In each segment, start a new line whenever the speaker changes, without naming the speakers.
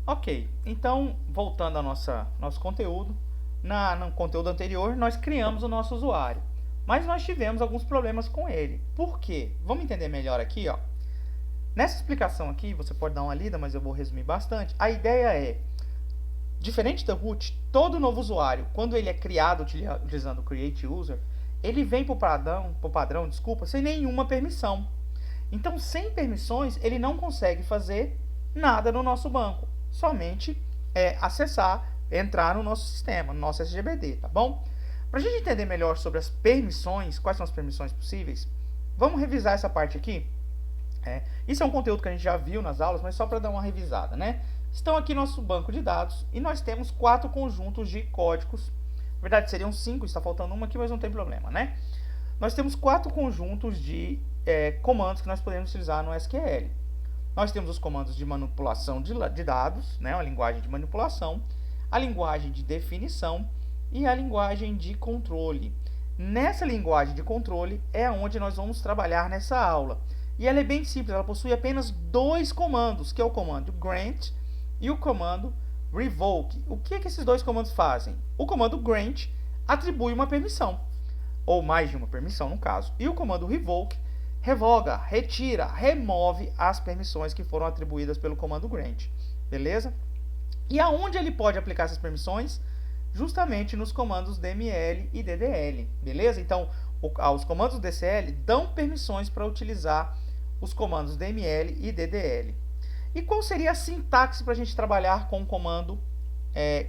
Ok, então voltando ao nosso conteúdo, no conteúdo anterior nós criamos o nosso usuário, mas nós tivemos alguns problemas com ele. Por quê? Vamos entender melhor aqui, ó. Nessa explicação aqui, você pode dar uma lida, mas eu vou resumir bastante. A ideia é, diferente da root, todo novo usuário, quando ele é criado utilizando o create user, ele vem para o padrão, sem nenhuma permissão. Então, sem permissões, ele não consegue fazer nada no nosso banco, somente acessar, entrar no nosso sistema, no nosso SGBD, tá bom? Para a gente entender melhor sobre as permissões, quais são as permissões possíveis, vamos revisar essa parte aqui. Isso é um conteúdo que a gente já viu nas aulas, mas só para dar uma revisada, né? Estão aqui no nosso banco de dados e nós temos 4 conjuntos de códigos. Na verdade, seriam 5, está faltando uma aqui, mas não tem problema, né? Nós temos 4 conjuntos de comandos que nós podemos utilizar no SQL. Nós temos os comandos de manipulação de dados, né? A linguagem de manipulação, a linguagem de definição e a linguagem de controle. Nessa linguagem de controle é onde nós vamos trabalhar nessa aula. E ela é bem simples, ela possui apenas 2 comandos, que é o comando grant e o comando revoke. O que esses 2 comandos fazem? O comando grant atribui uma permissão, ou mais de uma permissão no caso, e o comando revoke revoga, retira, remove as permissões que foram atribuídas pelo comando grant, beleza? E aonde ele pode aplicar essas permissões? Justamente nos comandos DML e DDL, beleza? Então, os comandos DCL dão permissões para utilizar os comandos DML e DDL. E qual seria a sintaxe para a gente trabalhar com o comando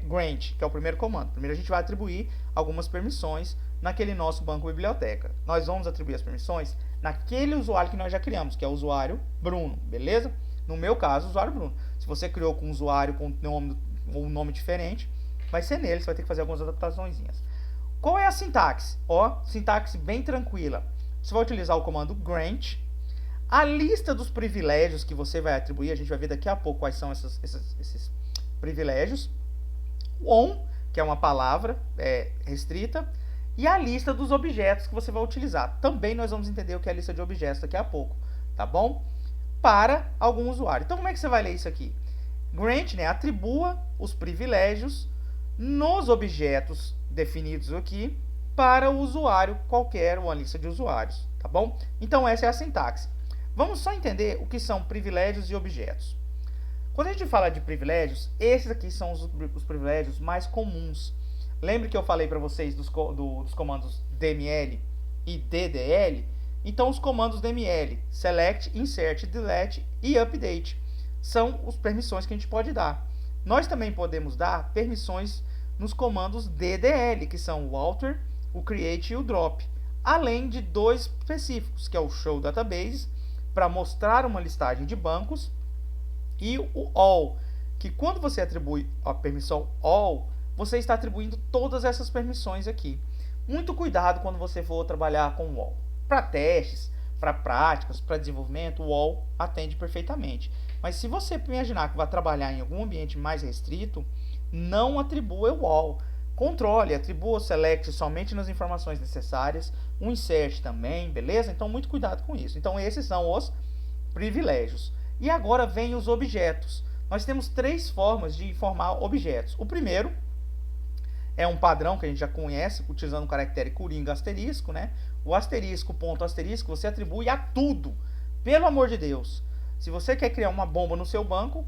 grant, que é o primeiro comando? Primeiro a gente vai atribuir algumas permissões naquele nosso banco biblioteca. Nós vamos atribuir as permissões naquele usuário que nós já criamos, que é o usuário Bruno, beleza? No meu caso, o usuário Bruno. Se você criou com um usuário com um nome diferente, vai ser nele, você vai ter que fazer algumas adaptaçõezinhas. Qual é a sintaxe? Sintaxe bem tranquila. Você vai utilizar o comando grant. A lista dos privilégios que você vai atribuir, a gente vai ver daqui a pouco quais são esses privilégios. O on, que é uma palavra restrita. E a lista dos objetos que você vai utilizar. Também nós vamos entender o que é a lista de objetos daqui a pouco, tá bom? Para algum usuário. Então, como é que você vai ler isso aqui? Grant, né, atribua os privilégios nos objetos definidos aqui para o usuário qualquer, uma lista de usuários, tá bom? Então, essa é a sintaxe. Vamos só entender o que são privilégios e objetos. Quando a gente fala de privilégios, esses aqui são os privilégios mais comuns. Lembre que eu falei para vocês dos comandos DML e DDL? Então, os comandos DML, Select, Insert, Delete e Update, são as permissões que a gente pode dar. Nós também podemos dar permissões nos comandos DDL, que são o Alter, o Create e o Drop, além de 2 específicos, que é o Show Database, para mostrar uma listagem de bancos, e o All, que quando você atribui a permissão All, você está atribuindo todas essas permissões aqui. Muito cuidado quando você for trabalhar com o All. Para testes, para práticas, para desenvolvimento, o All atende perfeitamente. Mas se você imaginar que vai trabalhar em algum ambiente mais restrito, não atribua o All. Controle, atribua o Select somente nas informações necessárias, o Insert também, beleza? Então, muito cuidado com isso. Então, esses são os privilégios. E agora vem os objetos. Nós temos 3 formas de informar objetos. O primeiro é um padrão que a gente já conhece, utilizando o caractere coringa asterisco, né? O asterisco, ponto asterisco, você atribui a tudo. Pelo amor de Deus. Se você quer criar uma bomba no seu banco,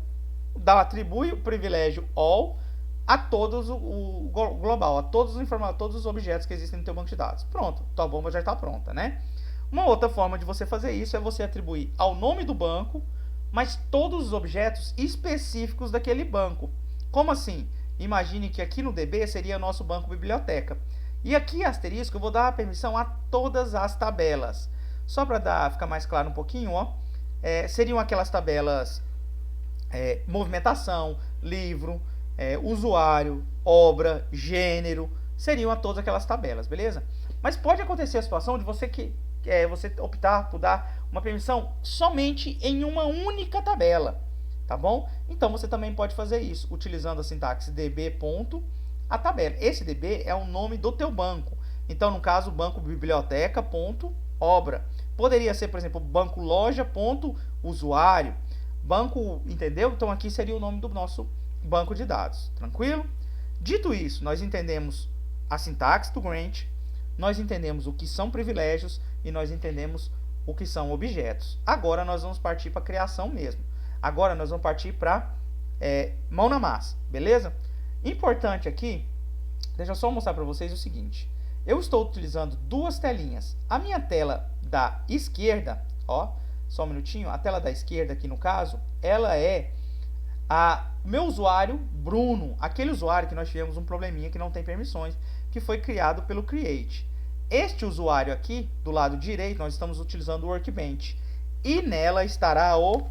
atribui o privilégio all a todos o global, a todos os objetos que existem no seu banco de dados. Pronto, tua bomba já está pronta, né? Uma outra forma de você fazer isso é você atribuir ao nome do banco, mas todos os objetos específicos daquele banco. Como assim? Imagine que aqui no DB seria nosso banco biblioteca. E aqui, asterisco, eu vou dar a permissão a todas as tabelas. Só para ficar mais claro um pouquinho, seriam aquelas tabelas movimentação, livro, usuário, obra, gênero, seriam a todas aquelas tabelas, beleza? Mas pode acontecer a situação de você optar por dar uma permissão somente em uma única tabela. Tá bom? Então, você também pode fazer isso, utilizando a sintaxe db.a tabela. Esse db é o nome do teu banco. Então, no caso, banco biblioteca.obra. Poderia ser, por exemplo, banco loja.usuário, Banco, entendeu? Então aqui seria o nome do nosso banco de dados, tranquilo? Dito isso, nós entendemos a sintaxe do Grant, nós entendemos o que são privilégios e nós entendemos o que são objetos. Agora nós vamos partir para a criação mesmo. Agora nós vamos partir para mão na massa, beleza? Importante aqui, deixa eu só mostrar para vocês o seguinte. Eu estou utilizando duas telinhas. A minha tela da esquerda, ó, só um minutinho, a tela da esquerda aqui no caso, ela é o meu usuário Bruno, aquele usuário que nós tivemos um probleminha que não tem permissões, que foi criado pelo Create. Este usuário aqui, do lado direito, nós estamos utilizando o Workbench. E nela estará o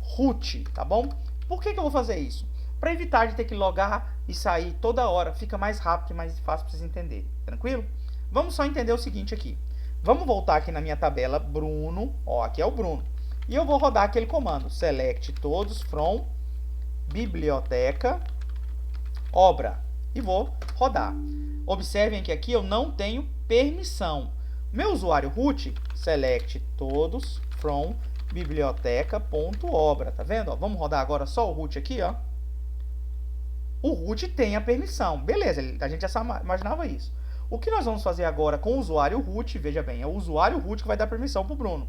root, tá bom? Por que eu vou fazer isso? Para evitar de ter que logar e sair toda hora. Fica mais rápido e mais fácil para vocês entenderem. Tranquilo? Vamos só entender o seguinte aqui. Vamos voltar aqui na minha tabela Bruno. Ó, aqui é o Bruno. E eu vou rodar aquele comando. Select todos from biblioteca obra. E vou rodar. Observem que aqui eu não tenho permissão. Meu usuário root, select todos from biblioteca.obra. Tá vendo? Ó, vamos rodar agora só o root aqui, ó. O root tem a permissão. Beleza, a gente já imaginava isso. O que nós vamos fazer agora com o usuário root, veja bem, é o usuário root que vai dar permissão para o Bruno,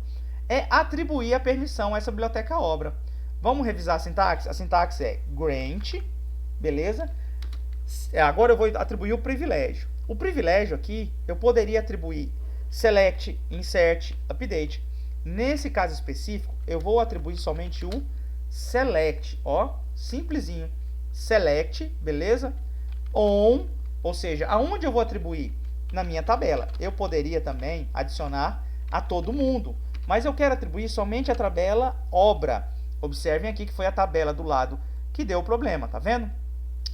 é atribuir a permissão a essa biblioteca obra. Vamos revisar a sintaxe? A sintaxe é grant, beleza? Agora eu vou atribuir o privilégio. O privilégio aqui, eu poderia atribuir select, insert, update. Nesse caso específico, eu vou atribuir somente o select, ó, simplesinho. Select, beleza? On, ou seja, aonde eu vou atribuir? Na minha tabela. Eu poderia também adicionar a todo mundo, mas eu quero atribuir somente a tabela obra. Observem aqui que foi a tabela do lado que deu o problema, tá vendo?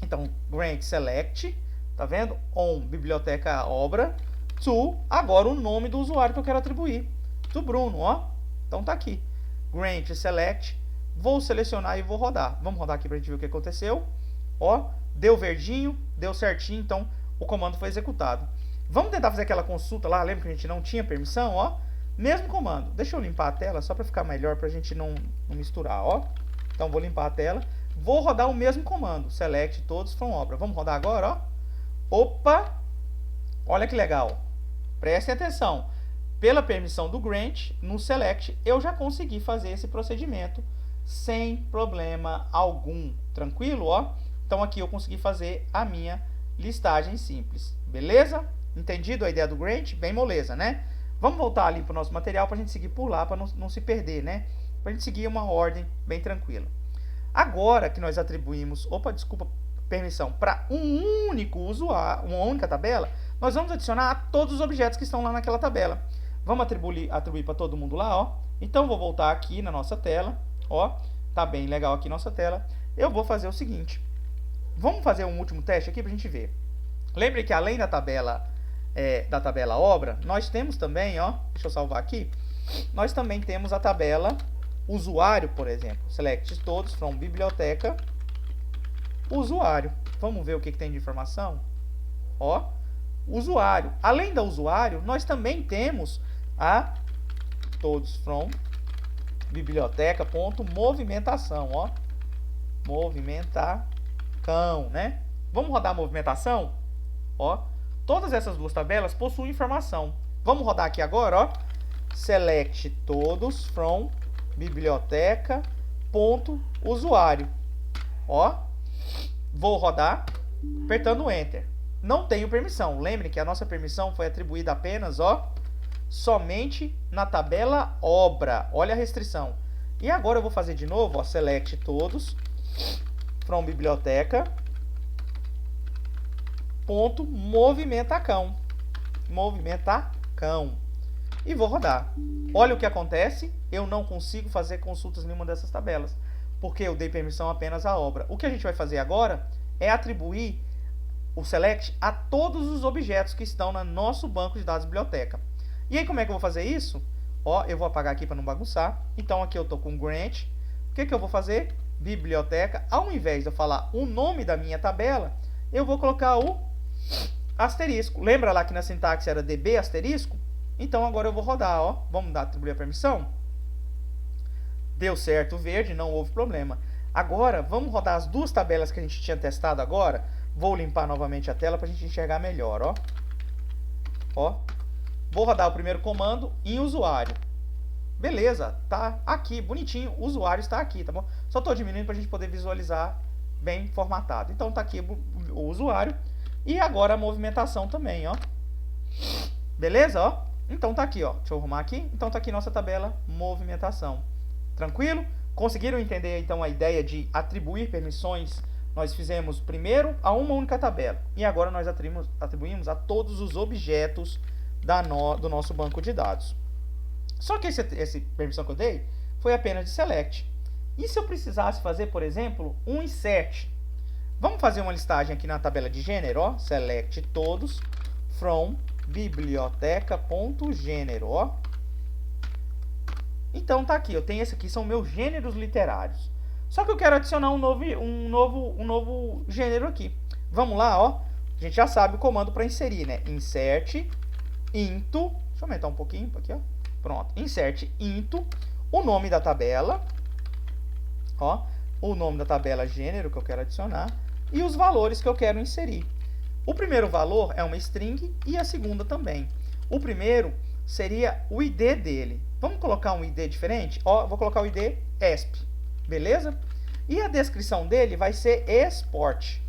Então, grant select, tá vendo? On biblioteca obra to, agora o nome do usuário que eu quero atribuir, do Bruno, ó. Então tá aqui. Grant select, vou selecionar e vou rodar. Vamos rodar aqui pra gente ver o que aconteceu. Ó, deu verdinho, deu certinho, então o comando foi executado. Vamos tentar fazer aquela consulta lá, lembra que a gente não tinha permissão, ó? Mesmo comando. Deixa eu limpar a tela só para ficar melhor, para a gente não misturar, ó. Então vou limpar a tela. Vou rodar o mesmo comando. Select todos from obra. Vamos rodar agora, ó. Opa! Olha que legal. Prestem atenção. Pela permissão do Grant, no Select, eu já consegui fazer esse procedimento sem problema algum. Tranquilo, ó? Então aqui eu consegui fazer a minha listagem simples. Beleza? Entendido a ideia do Grant? Bem moleza, né? Vamos voltar ali para o nosso material para a gente seguir por lá, para não se perder, né? Para a gente seguir uma ordem bem tranquila. Agora que nós atribuímos, permissão para um único usuário, uma única tabela, nós vamos adicionar a todos os objetos que estão lá naquela tabela. Vamos atribuir para todo mundo lá, ó. Então vou voltar aqui na nossa tela, ó. Tá bem legal aqui nossa tela. Eu vou fazer o seguinte. Vamos fazer um último teste aqui para a gente ver. Lembre que além da tabela obra, nós temos também, ó, deixa eu salvar aqui, nós também temos a tabela usuário, por exemplo. Select todos from biblioteca usuário. Vamos ver o que tem de informação. Ó, usuário. Além da usuário, nós também temos a todos from biblioteca.movimentação, ó. Movimentação, né? Vamos rodar a movimentação? Ó, todas essas duas tabelas possuem informação. Vamos rodar aqui agora, ó. Select todos from biblioteca.usuário. Ó, vou rodar apertando Enter. Não tenho permissão. Lembre que a nossa permissão foi atribuída apenas, ó, somente na tabela obra. Olha a restrição. E agora eu vou fazer de novo, ó, select todos from biblioteca ponto movimentacão. E vou rodar. Olha o que acontece. Eu não consigo fazer consultas em nenhuma dessas tabelas, porque eu dei permissão apenas à obra. O que a gente vai fazer agora é atribuir o select a todos os objetos que estão no nosso banco de dados biblioteca. E aí como é que eu vou fazer isso? Ó, eu vou apagar aqui para não bagunçar. Então aqui eu estou com Grant. O que eu vou fazer? Biblioteca. Ao invés de eu falar o nome da minha tabela, eu vou colocar o asterisco. Lembra lá que na sintaxe era db asterisco? Então agora eu vou rodar, ó. Vamos atribuir a permissão. Deu certo o verde, não houve problema. Agora, vamos rodar as duas tabelas que a gente tinha testado agora. Vou limpar novamente a tela para a gente enxergar melhor, ó. Ó. Vou rodar o primeiro comando em usuário. Beleza, tá aqui, bonitinho, o usuário está aqui, tá bom? Só estou diminuindo para a gente poder visualizar bem formatado. Então tá aqui o usuário e agora a movimentação também, ó. Beleza, ó? Então tá aqui, ó. Deixa eu arrumar aqui. Então tá aqui nossa tabela movimentação. Tranquilo? Conseguiram entender então a ideia de atribuir permissões? Nós fizemos primeiro a uma única tabela e agora nós atribuímos a todos os objetos do nosso banco de dados. Só que essa permissão que eu dei foi apenas de select. E se eu precisasse fazer, por exemplo, um insert? Vamos fazer uma listagem aqui na tabela de gênero, ó. Select todos from biblioteca.gênero, ó. Então tá aqui, eu tenho esse aqui, são meus gêneros literários. Só que eu quero adicionar um novo gênero aqui. Vamos lá, ó. A gente já sabe o comando para inserir, né? Insert into, deixa eu aumentar um pouquinho aqui, ó. Pronto, insert into o nome da tabela, ó, o nome da tabela gênero que eu quero adicionar e os valores que eu quero inserir. O primeiro valor é uma string e a segunda também. O primeiro seria o ID dele. Vamos colocar um ID diferente? Ó, vou colocar o ID ESP, beleza? E a descrição dele vai ser export.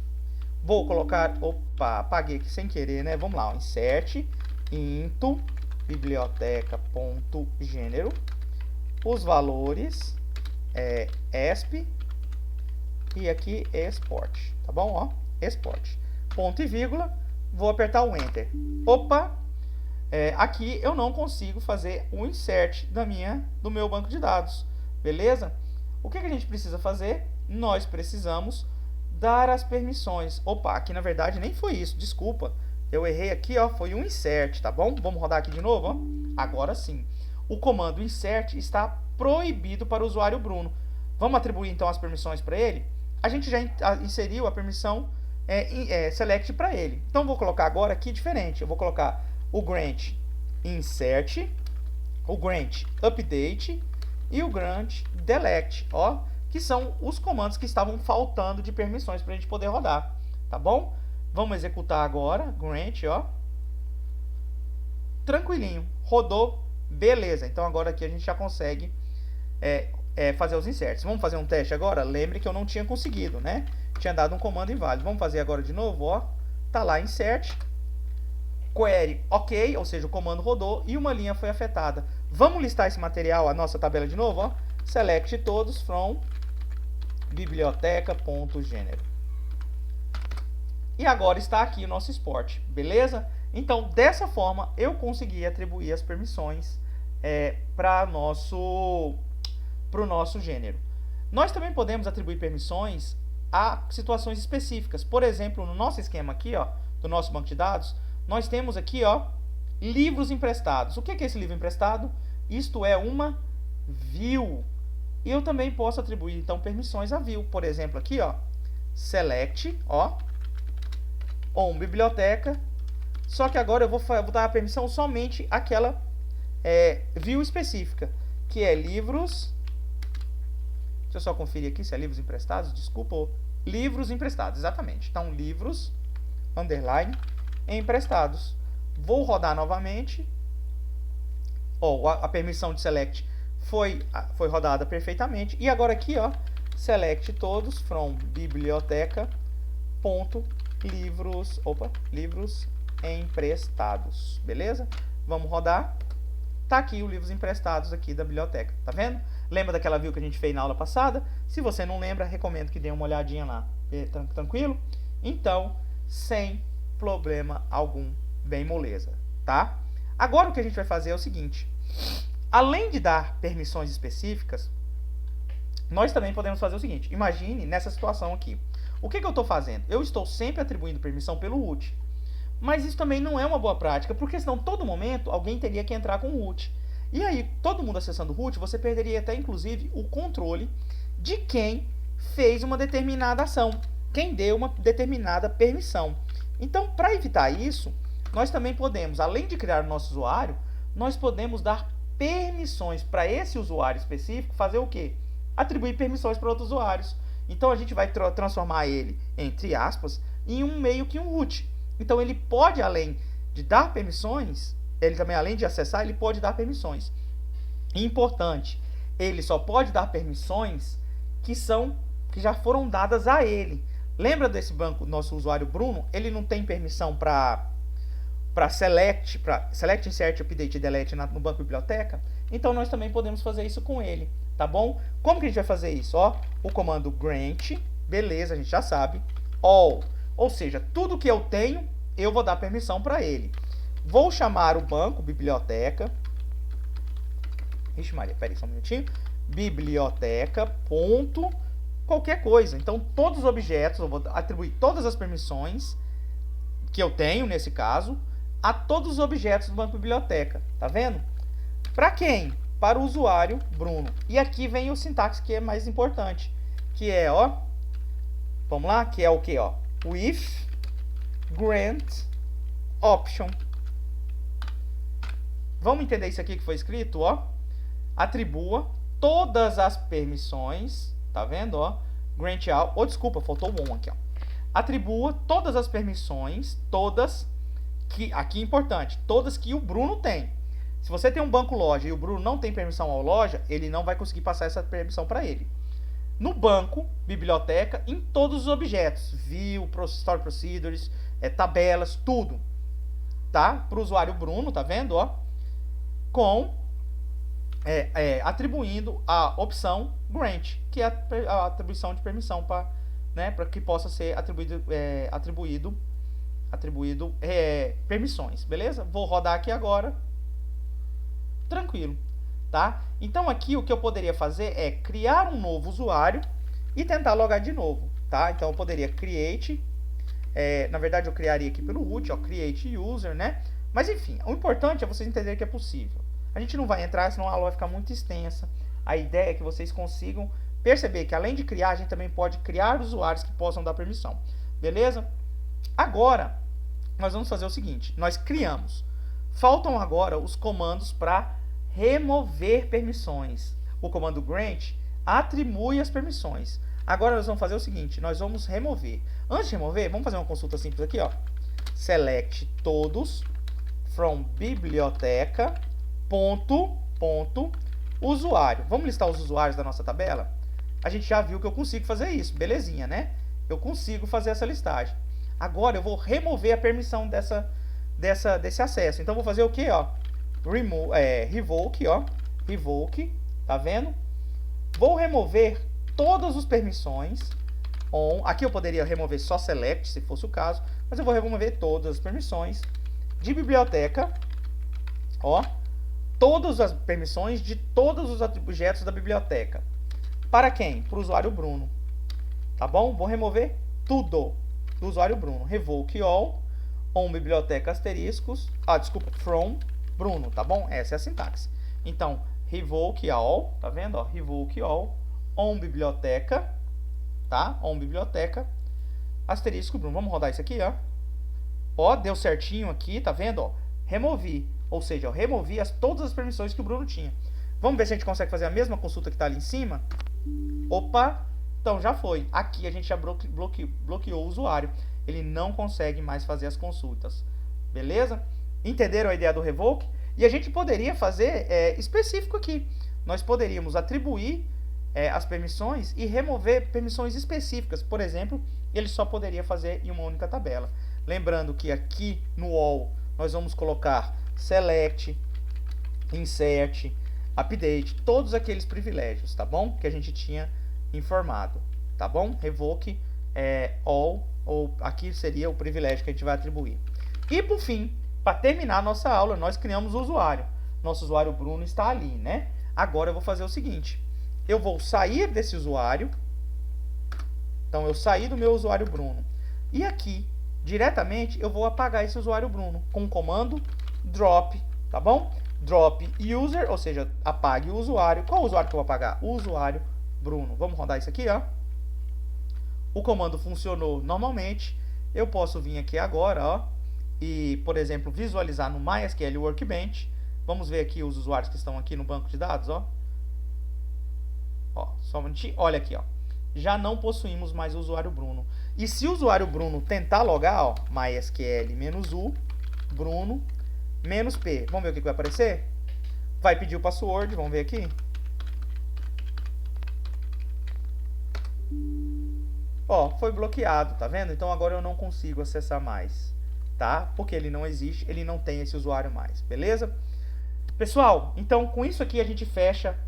Vou colocar, opa, apaguei aqui sem querer, né? Vamos lá, ó, insert into biblioteca.gênero, os valores ESP e aqui export, tá bom? Ó, export, ponto e vírgula, vou apertar o Enter. Opa, aqui eu não consigo fazer o insert do meu banco de dados, beleza? O que a gente precisa fazer? Nós precisamos dar as permissões. Opa, aqui na verdade nem foi isso, desculpa. Eu errei aqui, ó, foi um insert, tá bom? Vamos rodar aqui de novo, ó. Agora sim. O comando insert está proibido para o usuário Bruno. Vamos atribuir então as permissões para ele? A gente já inseriu a permissão select para ele. Então vou colocar agora aqui diferente. Eu vou colocar o grant insert, o grant update e o grant delete, ó, que são os comandos que estavam faltando de permissões para a gente poder rodar, tá bom? Vamos executar agora, grant, ó. Tranquilinho, rodou, beleza. Então agora aqui a gente já consegue fazer os inserts. Vamos fazer um teste agora? Lembre que eu não tinha conseguido, né? Tinha dado um comando inválido. Vamos fazer agora de novo, ó. Tá lá, insert, query, ok, ou seja, o comando rodou e uma linha foi afetada. Vamos listar esse material, a nossa tabela de novo, ó. Select todos from biblioteca.gênero. E agora está aqui o nosso export, beleza? Então, dessa forma, eu consegui atribuir as permissões para o nosso gênero. Nós também podemos atribuir permissões a situações específicas. Por exemplo, no nosso esquema aqui, ó, do nosso banco de dados, nós temos aqui, ó, livros emprestados. O que é esse livro emprestado? Isto é uma view. E eu também posso atribuir, então, permissões a view. Por exemplo, aqui, ó, select, ó, on biblioteca, só que agora eu vou dar a permissão somente àquela view específica, que é livros, deixa eu só conferir aqui se é livros emprestados, desculpa, livros emprestados, exatamente, então livros, underline, emprestados. Vou rodar novamente, a permissão de select foi rodada perfeitamente, e agora aqui, ó, select todos from biblioteca livros emprestados, beleza? Vamos rodar. Tá aqui os livros emprestados aqui da biblioteca, tá vendo? Lembra daquela view que a gente fez na aula passada? Se você não lembra, recomendo que dê uma olhadinha lá. Tranquilo? Então, sem problema algum, bem moleza, tá? Agora o que a gente vai fazer é o seguinte: além de dar permissões específicas, nós também podemos fazer o seguinte. Imagine nessa situação aqui. O que eu estou fazendo? Eu estou sempre atribuindo permissão pelo root. Mas isso também não é uma boa prática, porque senão todo momento alguém teria que entrar com o root. E aí, todo mundo acessando o root, você perderia até inclusive o controle de quem fez uma determinada ação, quem deu uma determinada permissão. Então, para evitar isso, nós também podemos, além de criar o nosso usuário, nós podemos dar permissões para esse usuário específico fazer o quê? atribuir permissões para outros usuários. Então a gente vai transformar ele, entre aspas, em um meio que um root. Então ele pode, além de dar permissões, ele também, além de acessar, ele pode dar permissões. Importante, ele só pode dar permissões que já foram dadas a ele. Lembra desse banco, nosso usuário Bruno? Ele não tem permissão para select, insert, update e delete no banco biblioteca? Então nós também podemos fazer isso com ele, tá bom? Como que a gente vai fazer isso? Ó, o comando grant, beleza, a gente já sabe, all, ou seja, tudo que eu tenho, eu vou dar permissão para ele. Vou chamar o banco biblioteca, ixi Maria, peraí só um minutinho, biblioteca, ponto, qualquer coisa. Então todos os objetos, eu vou atribuir todas as permissões que eu tenho, nesse caso, a todos os objetos do banco biblioteca, tá vendo? Para quem? Para o usuário Bruno. E aqui vem o sintaxe que é mais importante, que é, ó, vamos lá, que é o que, ó, with grant option. Vamos entender isso aqui que foi escrito, ó, atribua todas as permissões, tá vendo, ó, grant all, oh, desculpa, faltou o on aqui, ó, atribua todas as permissões, todas que, aqui é importante, todas que o Bruno tem. Se você tem um banco loja e o Bruno não tem permissão ao loja, ele não vai conseguir passar essa permissão para ele. No banco, biblioteca, em todos os objetos, view, store procedures, tabelas, tudo, tá? Para o usuário Bruno, tá vendo, ó? Com atribuindo a opção grant, que é a atribuição de permissão para, né, para que possa ser atribuído permissões, beleza? Vou rodar aqui agora, tranquilo, tá? Então aqui o que eu poderia fazer é criar um novo usuário e tentar logar de novo, tá? Então eu poderia create, na verdade eu criaria aqui pelo root, ó, create user, né? Mas enfim, o importante é vocês entenderem que é possível. A gente não vai entrar, senão a aula vai ficar muito extensa. A ideia é que vocês consigam perceber que além de criar, a gente também pode criar usuários que possam dar permissão, beleza? Agora, nós vamos fazer o seguinte, nós criamos. Faltam agora os comandos para remover permissões. O comando grant atribui as permissões. Agora nós vamos fazer o seguinte, nós vamos remover. Antes de remover, vamos fazer uma consulta simples aqui, ó. Select todos from biblioteca usuário. Vamos listar os usuários da nossa tabela? A gente já viu que eu consigo fazer isso, belezinha, né? Eu consigo fazer essa listagem. Agora eu vou remover a permissão desse acesso. Então vou fazer o que, ó? Revoke, ó. Revoke, tá vendo? Vou remover todas as permissões on. Aqui eu poderia remover só select, se fosse o caso, mas eu vou remover todas as permissões de biblioteca, ó. Todas as permissões de todos os objetos da biblioteca. Para quem? Para o usuário Bruno. Tá bom? Vou remover tudo do usuário Bruno. Revoke all on biblioteca asteriscos. Desculpa, from Bruno, tá bom? Essa é a sintaxe. Então, revoke all, tá vendo? Ó, revoke all on biblioteca, tá? On biblioteca asterisco Bruno. Vamos rodar isso aqui, ó. Ó, deu certinho aqui, tá vendo? Ó, removi. Ou seja, eu removi todas as permissões que o Bruno tinha. Vamos ver se a gente consegue fazer a mesma consulta que está ali em cima? Opa! Então já foi. Aqui a gente já bloqueou o usuário. Ele não consegue mais fazer as consultas. Beleza? Entenderam a ideia do revoke? E a gente poderia fazer específico aqui. Nós poderíamos atribuir as permissões e remover permissões específicas. Por exemplo, ele só poderia fazer em uma única tabela. Lembrando que aqui no all nós vamos colocar select, insert, update, todos aqueles privilégios, tá bom? Que a gente tinha informado, tá bom? Revoke all, ou aqui seria o privilégio que a gente vai atribuir. E por fim, para terminar a nossa aula, nós criamos o usuário. Nosso usuário Bruno está ali, né? Agora eu vou fazer o seguinte, eu vou sair desse usuário, então eu saí do meu usuário Bruno, e aqui, diretamente, eu vou apagar esse usuário Bruno, com o comando drop, tá bom? Drop user, ou seja, apague o usuário. Qual usuário que eu vou apagar? O usuário Bruno. Vamos rodar isso aqui, ó. O comando funcionou normalmente. Eu posso vir aqui agora, ó, e, por exemplo, visualizar no MySQL Workbench. Vamos ver aqui os usuários que estão aqui no banco de dados, ó. Ó, somente, olha aqui, ó. Já não possuímos mais o usuário Bruno. E se o usuário Bruno tentar logar, ó, mysql-u, Bruno, -p. Vamos ver o que vai aparecer? Vai pedir o password, vamos ver aqui. Ó, foi bloqueado, tá vendo? Então agora eu não consigo acessar mais, tá? Porque ele não existe, ele não tem esse usuário mais, beleza? Pessoal, então com isso aqui a gente fecha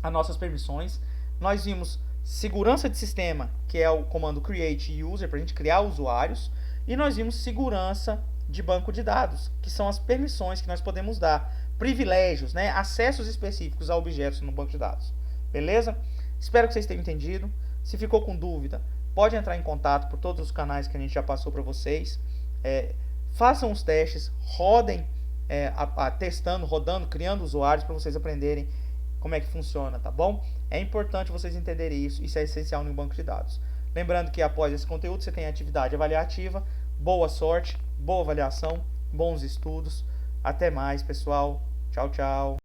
as nossas permissões. Nós vimos segurança de sistema, que é o comando create user, para a gente criar usuários. E nós vimos segurança de banco de dados, que são as permissões que nós podemos dar, privilégios, né? Acessos específicos a objetos no banco de dados. Beleza? Espero que vocês tenham entendido. Se ficou com dúvida, pode entrar em contato por todos os canais que a gente já passou para vocês. Façam os testes, rodem, testando, rodando, criando usuários para vocês aprenderem como é que funciona, tá bom? É importante vocês entenderem isso, isso é essencial no banco de dados. Lembrando que após esse conteúdo você tem a atividade avaliativa. Boa sorte, boa avaliação, bons estudos. Até mais, pessoal. Tchau, tchau.